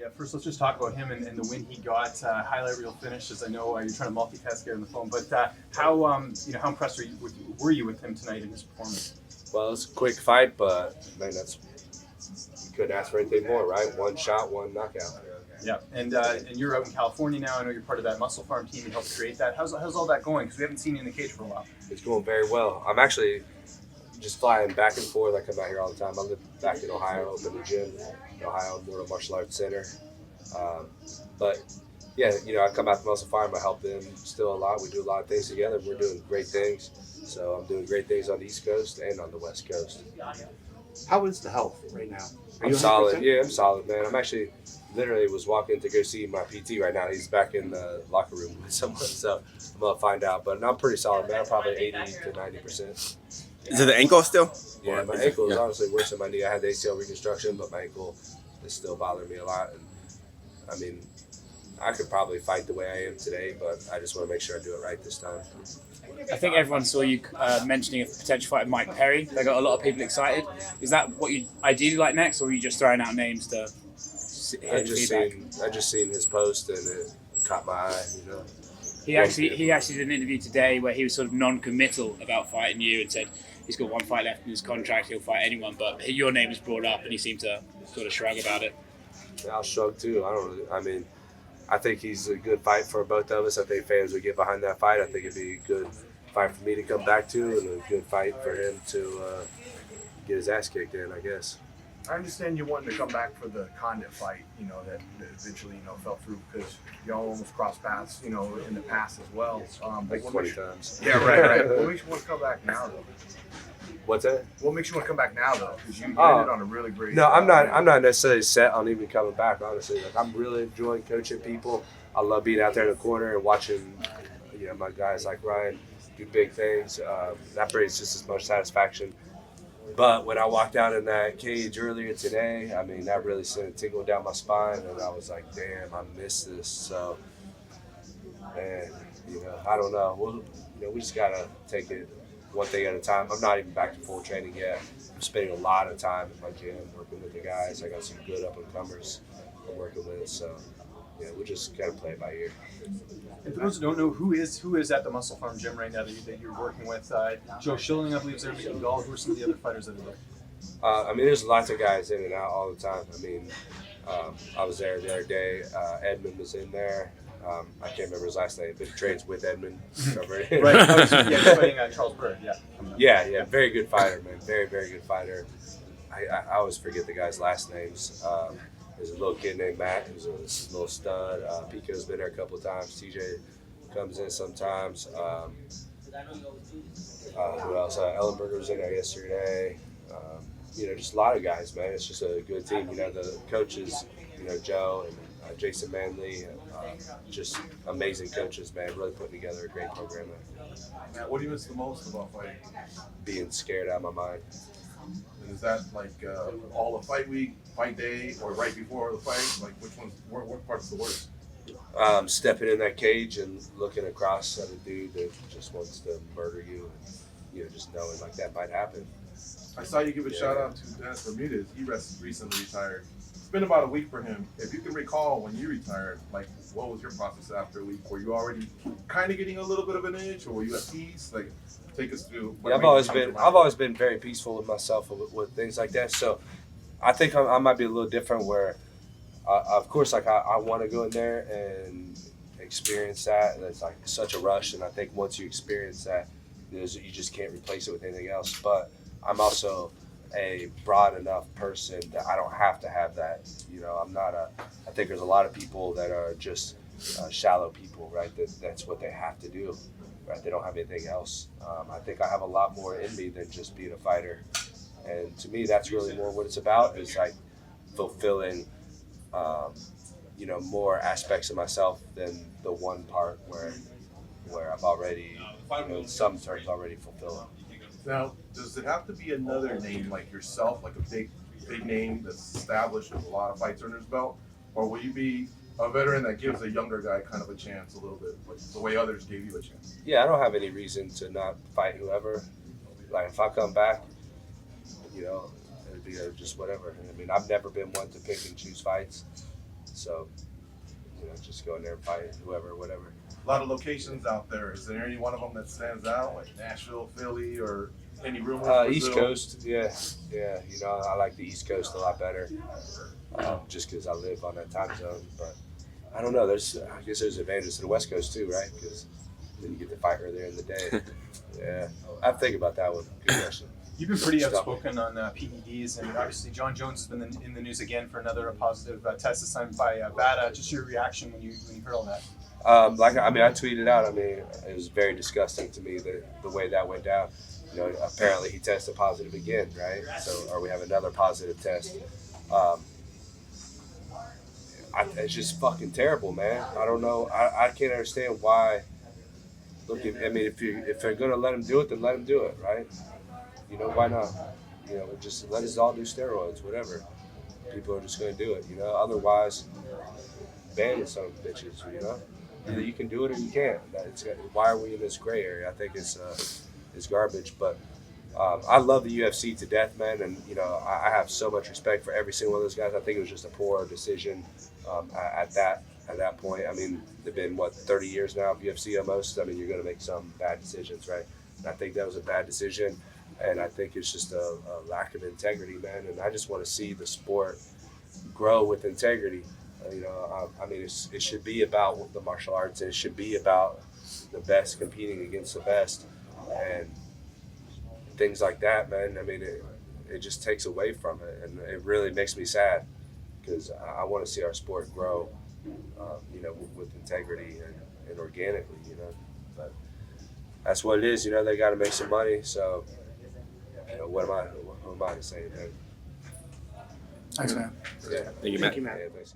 Yeah, first let's just talk about him and the win he got. Highlight reel finish, as I know you're trying to multitask here on the phone. But how how impressed were you with him tonight in his performance? Well, it's a quick fight, but man, you couldn't ask for anything more, right? One shot, one knockout. Yeah, and you're out in California now. I know you're part of that Muscle Farm team and helped create that. How's all that going? Because we haven't seen you in the cage for a while. It's going very well. I'm actually just flying back and forth. I come out here all the time. I live back in Ohio, open the gym in Ohio, Mortal Martial Arts Center. But yeah, I come out to Muscle Farm. I help them still a lot. We do a lot of things together. We're doing great things. So I'm doing great things on the East Coast and on the West Coast. How is the health right now? I'm solid. Yeah, I'm solid, man. I'm actually literally was walking to go see my PT right now. He's back in the locker room with someone, so I'm gonna find out. But I'm pretty solid, man. I'm probably 80 to 90%. Is it the ankle still? Yeah, my ankle is honestly worse than my knee. I had the ACL reconstruction, but my ankle is still bothering me a lot. And I mean, I could probably fight the way I am today, but I just want to make sure I do it right this time. I think everyone saw you mentioning a potential fight with Mike Perry. They got a lot of people excited. Is that what you ideally like next, or are you just throwing out names to I just seen his post and it caught my eye. He actually did an interview today where he was sort of non-committal about fighting you and said he's got one fight left in his contract. He'll fight anyone, but your name was brought up and he seemed to sort of shrug about it. Yeah, I'll shrug too. I think he's a good fight for both of us. I think fans would get behind that fight. I think it'd be a good fight for me to come back to and a good fight for him to get his ass kicked in, I guess. I understand you wanted to come back for the Condit fight, that eventually, fell through because y'all almost crossed paths, in the past as well. Like 20 times. Yeah, right. What makes you want to come back now, though? What's that? What makes you want to come back now, though? Because you ended on a really great. No, I'm not necessarily set on even coming back. Honestly, I'm really enjoying coaching people. I love being out there in the corner and watching, my guys like Ryan do big things. That brings just as much satisfaction. But when I walked out in that cage earlier today, that really sent a tingle down my spine, and I was like, "Damn, I missed this." So, and I don't know. We just gotta take it one thing at a time. I'm not even back to full training yet. I'm spending a lot of time in my gym working with the guys. I got some good up and comers I'm working with, so we just gotta play it by ear. And for those who don't know, who is at the Muscle Farm gym right now that you're working with? Joe Schilling, I believe, is there. Mickey Gall. Who are some of the other fighters that are there? There's lots of guys in and out all the time. I was there the other day. Edmund was in there. I can't remember his last name, but he trains with Edmund. Right. He's fighting Charles Bird. Yeah. Yeah. Very good fighter, man. Very, very good fighter. I always forget the guys' last names. There's a little kid named Matt who's a little stud. Pico's been there a couple of times. TJ comes in sometimes. Who else? Ellenberger was in there yesterday. Just a lot of guys, man. It's just a good team. The coaches, Joe and Jason Manley, just amazing coaches, man. Really putting together a great program there. Matt, what do you miss the most about fighting? Being scared out of my mind. And is that like all of fight week, fight day, or right before the fight? Like what part's the worst? Stepping in that cage and looking across at a dude that just wants to murder you, and just knowing like that might happen. I saw you give a shout out to Dennis Bermudez. He recently retired. It's been about a week for him. If you can recall when you retired, like what was your process after a week? Were you already kind of getting a little bit of an itch, or were you at peace? Like, take us through. Yeah, I've always been very peaceful with myself with things like that. So I think I might be a little different where, of course, like I want to go in there and experience that. And it's like such a rush, and I think once you experience that, you just can't replace it with anything else. But I'm also a broad enough person that I don't have to have that. I'm not I think there's a lot of people that are just shallow people, right? That's what they have to do, right? They don't have anything else. I think I have a lot more in me than just being a fighter. And to me, that's really more what it's about, is like fulfilling, more aspects of myself than the one part where I've already, in some terms, already fulfilled. Now, does it have to be another name like yourself, like a big name that's established with a lot of fights under his belt? Or will you be a veteran that gives a younger guy kind of a chance a little bit, like the way others gave you a chance? Yeah, I don't have any reason to not fight whoever. Like, if I come back, it'd be just whatever. I've never been one to pick and choose fights. So, just go in there and fight whoever, whatever. A lot of locations out there. Is there any one of them that stands out, like Nashville, Philly, or any rumors? East Coast, yeah. I like the East Coast a lot better, just because I live on that time zone. But I don't know. I guess there's advantages to the West Coast too, right? Because then you get to fight earlier in the day. Yeah, I think about that one. Good question. You've been pretty outspoken on PEDs, and obviously Jon Jones has been in the news again for another positive test assigned by BATA. Just your reaction when you heard all that? I tweeted out. It was very disgusting to me the way that went down. Apparently he tested positive again, right? Or we have another positive test. It's just fucking terrible, man. I don't know. I can't understand why. Look, if they're gonna let him do it, then let him do it, right? Why not? Just let us all do steroids, whatever. People are just gonna do it, Otherwise, ban some bitches, Either you can do it or you can't. Why are we in this gray area? I think it's garbage. But I love the UFC to death, man, and I have so much respect for every single one of those guys. I think it was just a poor decision at that point. They've been 30 years now of UFC almost. You're going to make some bad decisions, right? And I think that was a bad decision, and I think it's just a lack of integrity, man. And I just want to see the sport grow with integrity. It should be about the martial arts, and it should be about the best competing against the best, and things like that, man. It just takes away from it, and it really makes me sad because I want to see our sport grow, with integrity and organically, But that's what it is, They got to make some money, so who am I to say, man? Thanks, man. Yeah. Thank you, Matt. Yeah, thanks.